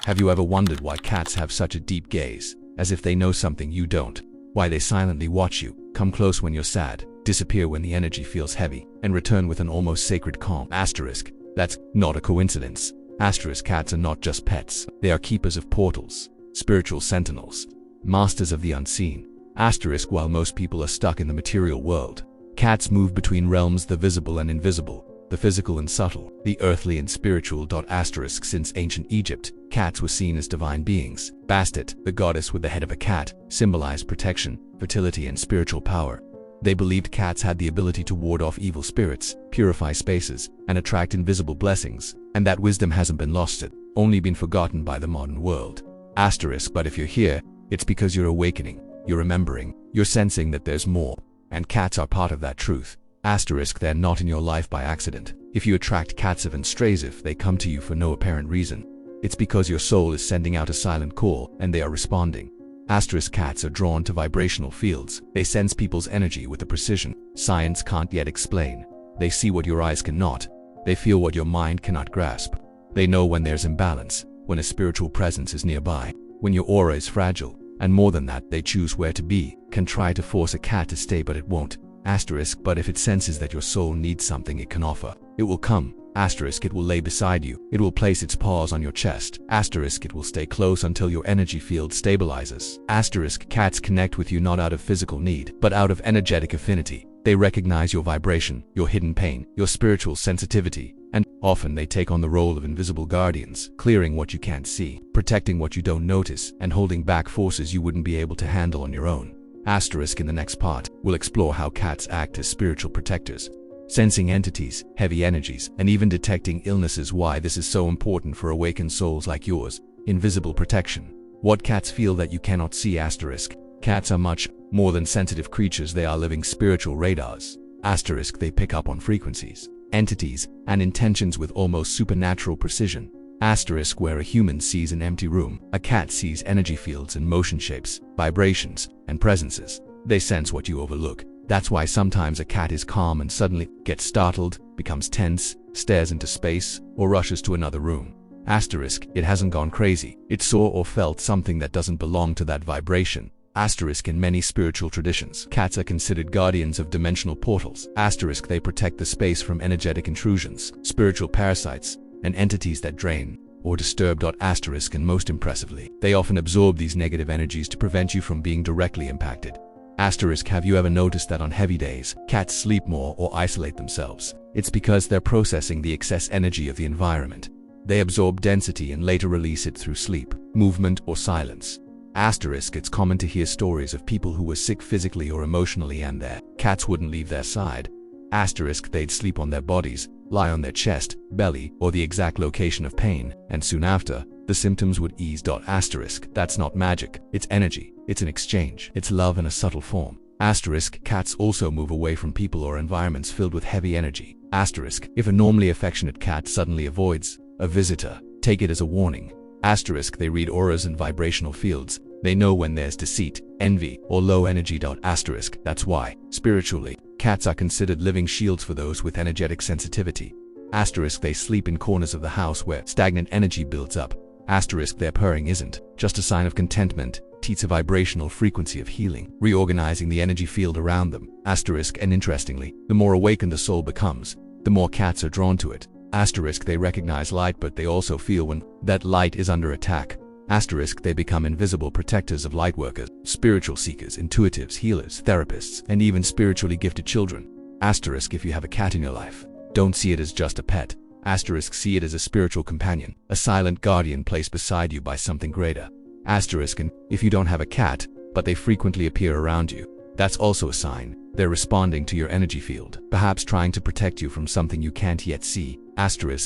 Have you ever wondered why cats have such a deep gaze, as if they know something you don't? Why they silently watch you, come close when you're sad, disappear when the energy feels heavy, and return with an almost sacred calm? That's not a coincidence. Cats are not just pets. They are keepers of portals, spiritual sentinels, masters of the unseen. While most people are stuck in the material world, cats move between realms, the visible and invisible, the physical and subtle, the earthly and spiritual. Since ancient Egypt, cats were seen as divine beings. Bastet, the goddess with the head of a cat, symbolized protection, fertility, and spiritual power. They believed cats had the ability to ward off evil spirits, purify spaces, and attract invisible blessings, and that wisdom hasn't been lost, it only been forgotten by the modern world. But if you're here, it's because you're awakening, you're remembering, you're sensing that there's more, and cats are part of that truth. They're not in your life by accident. If you attract cats and strays, if they come to you for no apparent reason, it's because your soul is sending out a silent call and they are responding. Cats are drawn to vibrational fields. They sense people's energy with a precision science can't yet explain. They see what your eyes cannot. They feel what your mind cannot grasp. They know when there's imbalance, when a spiritual presence is nearby, when your aura is fragile, and more than that, they choose where to be. Can try to force a cat to stay, but it won't. But if it senses that your soul needs something it can offer, it will come. It will lay beside you. It will place its paws on your chest. It will stay close until your energy field stabilizes. Cats connect with you not out of physical need, but out of energetic affinity. They recognize your vibration, your hidden pain, your spiritual sensitivity, and often they take on the role of invisible guardians, clearing what you can't see, protecting what you don't notice, and holding back forces you wouldn't be able to handle on your own. In the next part, we'll explore how cats act as spiritual protectors, sensing entities, heavy energies, and even detecting illnesses. Why this is so important for awakened souls like yours. Invisible protection. What cats feel that you cannot see. Cats are much more than sensitive creatures. They are living spiritual radars. They pick up on frequencies, entities, and intentions with almost supernatural precision. Where a human sees an empty room, a cat sees energy fields and motion shapes, vibrations, and presences. They sense what you overlook. That's why sometimes a cat is calm and suddenly gets startled, becomes tense, stares into space, or rushes to another room. It hasn't gone crazy. It saw or felt something that doesn't belong to that vibration. In many spiritual traditions, cats are considered guardians of dimensional portals. They protect the space from energetic intrusions, spiritual parasites, and entities that drain or disturb. And most impressively, they often absorb these negative energies to prevent you from being directly impacted. Have you ever noticed that on heavy days, cats sleep more or isolate themselves? It's because they're processing the excess energy of the environment. They absorb density and later release it through sleep, movement, or silence. It's common to hear stories of people who were sick physically or emotionally and their cats wouldn't leave their side. They'd sleep on their bodies, lie on their chest, belly, or the exact location of pain, and soon after, the symptoms would ease. That's not magic, it's energy, it's an exchange, it's love in a subtle form. Cats also move away from people or environments filled with heavy energy. If a normally affectionate cat suddenly avoids a visitor, take it as a warning. They read auras and vibrational fields. They know when there's deceit, envy, or low energy. That's why, spiritually, cats are considered living shields for those with energetic sensitivity. They sleep in corners of the house where stagnant energy builds up. Their purring isn't just a sign of contentment, it's a vibrational frequency of healing, reorganizing the energy field around them. And interestingly, the more awakened a soul becomes, the more cats are drawn to it. They recognize light, but they also feel when that light is under attack. They become invisible protectors of lightworkers, spiritual seekers, intuitives, healers, therapists, and even spiritually gifted children. If you have a cat in your life, don't see it as just a pet. See it as a spiritual companion, a silent guardian placed beside you by something greater. And if you don't have a cat, but they frequently appear around you, that's also a sign. They're responding to your energy field, perhaps trying to protect you from something you can't yet see.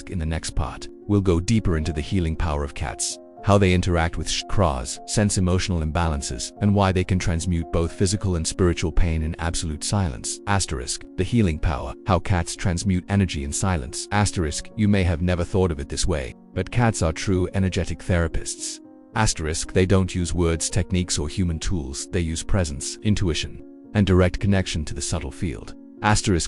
In the next part, we'll go deeper into the healing power of cats, how they interact with chakras, sense emotional imbalances, and why they can transmute both physical and spiritual pain in absolute silence. The healing power, how cats transmute energy in silence. You may have never thought of it this way, but cats are true energetic therapists. They don't use words, techniques, or human tools. They use presence, intuition, and direct connection to the subtle field.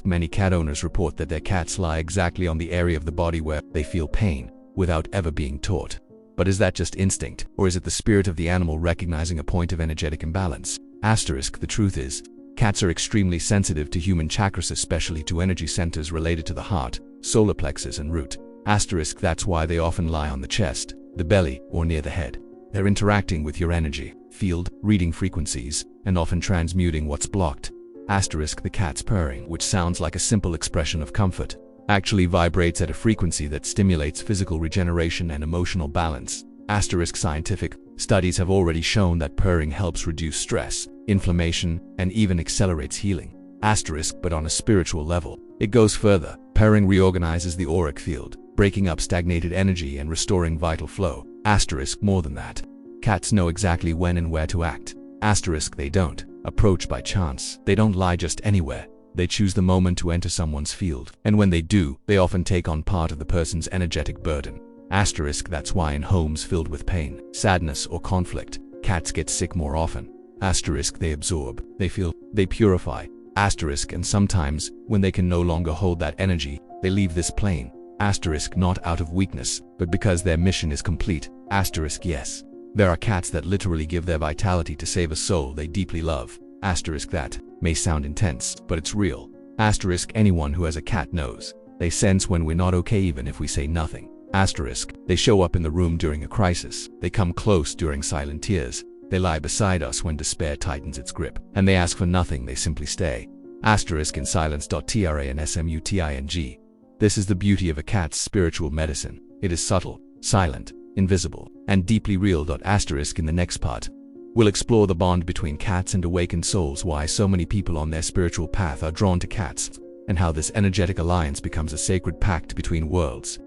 Many cat owners report that their cats lie exactly on the area of the body where they feel pain, without ever being taught. But is that just instinct, or is it the spirit of the animal recognizing a point of energetic imbalance? Asterisk, the truth is, cats are extremely sensitive to human chakras, especially to energy centers related to the heart, solar plexus and root. Asterisk, that's why they often lie on the chest, the belly, or near the head. They're interacting with your energy field, reading frequencies, and often transmuting what's blocked. Asterisk, the cat's purring, which sounds like a simple expression of comfort, actually vibrates at a frequency that stimulates physical regeneration and emotional balance. Asterisk, scientific studies have already shown that purring helps reduce stress, inflammation, and even accelerates healing. Asterisk, but on a spiritual level, it goes further. Purring reorganizes the auric field, breaking up stagnated energy and restoring vital flow. Asterisk, more than that. Cats know exactly when and where to act. Asterisk, they don't approach by chance. They don't lie just anywhere. They choose the moment to enter someone's field, and when they do, they often take on part of the person's energetic burden. Asterisk, that's why in homes filled with pain, sadness, or conflict, cats get sick more often. Asterisk, they absorb, they feel, they purify. Asterisk, and sometimes, when they can no longer hold that energy, they leave this plane. Asterisk, not out of weakness, but because their mission is complete. Asterisk, yes. There are cats that literally give their vitality to save a soul they deeply love. Asterisk, that may sound intense, but it's real. Asterisk, anyone who has a cat knows. They sense when we're not okay even if we say nothing. Asterisk, they show up in the room during a crisis. They come close during silent tears. They lie beside us when despair tightens its grip. And they ask for nothing, they simply stay. Asterisk, in silence. TRANSMUTING. This is the beauty of a cat's spiritual medicine. It is subtle, silent, invisible, and deeply real. Asterisk, in the next part, we'll explore the bond between cats and awakened souls, why so many people on their spiritual path are drawn to cats, and how this energetic alliance becomes a sacred pact between worlds.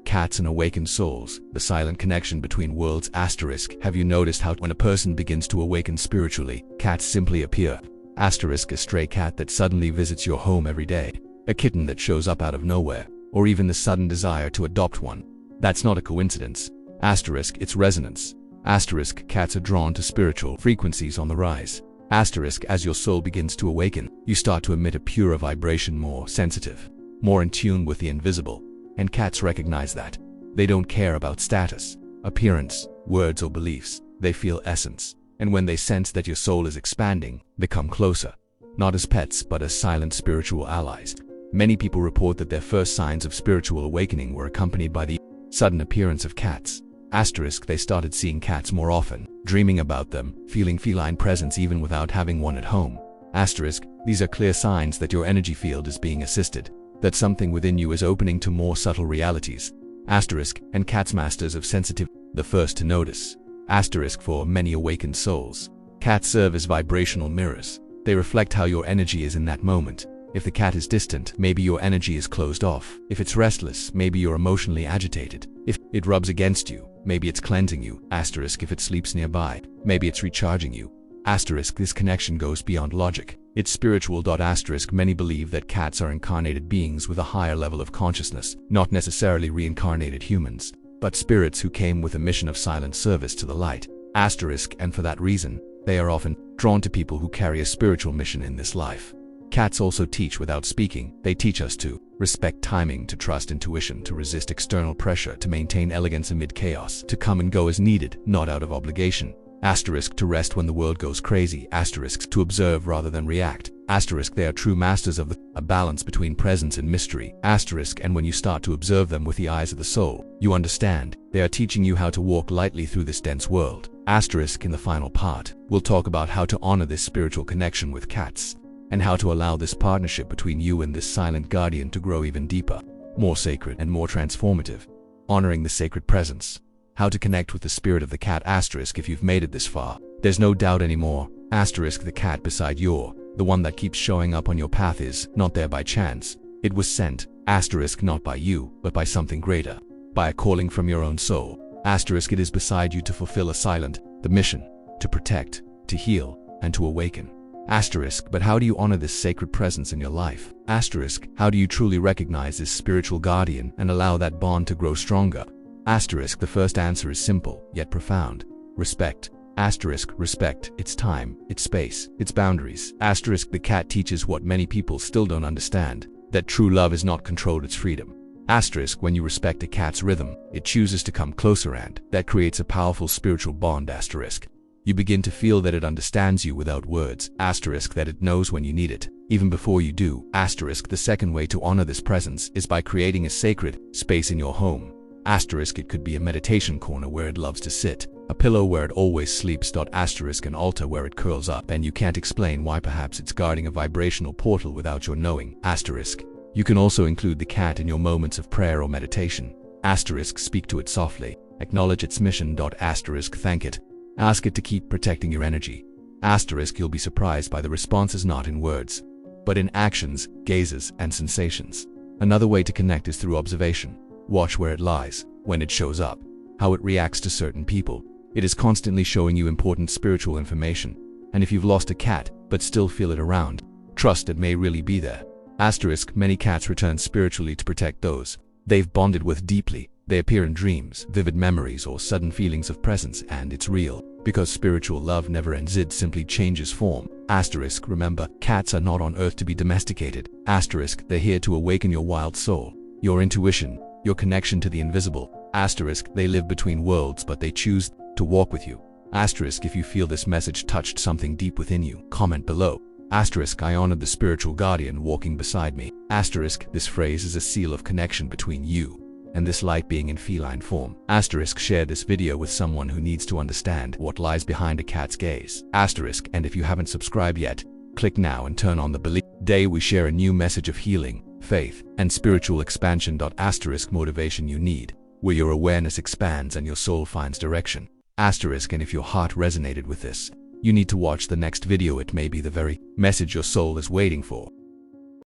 Cats and awakened souls, the silent connection between worlds. Asterisk, have you noticed how when a person begins to awaken spiritually, cats simply appear? Asterisk, a stray cat that suddenly visits your home every day, a kitten that shows up out of nowhere, or even the sudden desire to adopt one. That's not a coincidence. Asterisk, it's resonance. Asterisk, cats are drawn to spiritual frequencies on the rise. Asterisk, as your soul begins to awaken, you start to emit a purer vibration, more sensitive, more in tune with the invisible. And cats recognize that. They don't care about status, appearance, words, or beliefs. They feel essence. And when they sense that your soul is expanding, they come closer. Not as pets, but as silent spiritual allies. Many people report that their first signs of spiritual awakening were accompanied by the sudden appearance of cats. Asterisk, they started seeing cats more often, dreaming about them, feeling feline presence even without having one at home. Asterisk, these are clear signs that your energy field is being assisted, that something within you is opening to more subtle realities. Asterisk, and cats masters of sensitivity, the first to notice. Asterisk, for many awakened souls, cats serve as vibrational mirrors. They reflect how your energy is in that moment. If the cat is distant, maybe your energy is closed off. If it's restless, maybe you're emotionally agitated. If it rubs against you, maybe it's cleansing you. Asterisk, if it sleeps nearby, maybe it's recharging you. Asterisk, this connection goes beyond logic. It's spiritual. Asterisk, many believe that cats are incarnated beings with a higher level of consciousness, not necessarily reincarnated humans, but spirits who came with a mission of silent service to the light. Asterisk, and for that reason, they are often drawn to people who carry a spiritual mission in this life. Cats also teach without speaking. They teach us to respect timing, to trust intuition, to resist external pressure, to maintain elegance amid chaos, to come and go as needed, not out of obligation. Asterisk, to rest when the world goes crazy. Asterisk, to observe rather than react. Asterisk, they are true masters of a balance between presence and mystery. Asterisk, and when you start to observe them with the eyes of the soul, you understand. They are teaching you how to walk lightly through this dense world. Asterisk, in the final part, we'll talk about how to honor this spiritual connection with cats, and how to allow this partnership between you and this silent guardian to grow even deeper, more sacred, and more transformative. Honoring the sacred presence. How to connect with the spirit of the cat. Asterisk, if you've made it this far, there's no doubt anymore. Asterisk, the cat beside you, the one that keeps showing up on your path, is not there by chance. It was sent. Asterisk, not by you, but by something greater, by a calling from your own soul. Asterisk, it is beside you to fulfill the mission, to protect, to heal, and to awaken. Asterisk, but how do you honor this sacred presence in your life? Asterisk, how do you truly recognize this spiritual guardian and allow that bond to grow stronger? Asterisk, the first answer is simple, yet profound. Respect. Asterisk, respect its time, its space, its boundaries. Asterisk, the cat teaches what many people still don't understand, that true love is not controlled, it's freedom. Asterisk, when you respect a cat's rhythm, it chooses to come closer, and that creates a powerful spiritual bond. Asterisk. You begin to feel that it understands you without words. Asterisk, that it knows when you need it, even before you do. Asterisk, the second way to honor this presence is by creating a sacred space in your home. Asterisk, it could be a meditation corner where it loves to sit, a pillow where it always sleeps. Asterisk, an altar where it curls up and you can't explain why. Perhaps it's guarding a vibrational portal without your knowing. Asterisk. You can also include the cat in your moments of prayer or meditation. Asterisk, speak to it softly. Acknowledge its mission. Asterisk, thank it. Ask it to keep protecting your energy. Asterisk, you'll be surprised by the responses, not in words, but in actions, gazes, and sensations. Another way to connect is through observation. Watch where it lies, when it shows up, how it reacts to certain people. It is constantly showing you important spiritual information. And if you've lost a cat, but still feel it around, trust it may really be there. Asterisk, many cats return spiritually to protect those they've bonded with deeply. They appear in dreams, vivid memories, or sudden feelings of presence, and it's real, because spiritual love never ends, it simply changes form. Asterisk, remember, cats are not on earth to be domesticated. Asterisk, they're here to awaken your wild soul, your intuition, your connection to the invisible. Asterisk, they live between worlds, but they choose to walk with you. Asterisk, if you feel this message touched something deep within you, comment below. Asterisk, I honored the spiritual guardian walking beside me. Asterisk, this phrase is a seal of connection between you and this light being in feline form. Asterisk, share this video with someone who needs to understand what lies behind a cat's gaze. Asterisk, and if you haven't subscribed yet, click now and turn on the bell. Today we share a new message of healing, faith, and spiritual expansion. Asterisk, motivation you need, where your awareness expands and your soul finds direction. Asterisk, and if your heart resonated with this, you need to watch the next video. It may be the very message your soul is waiting for.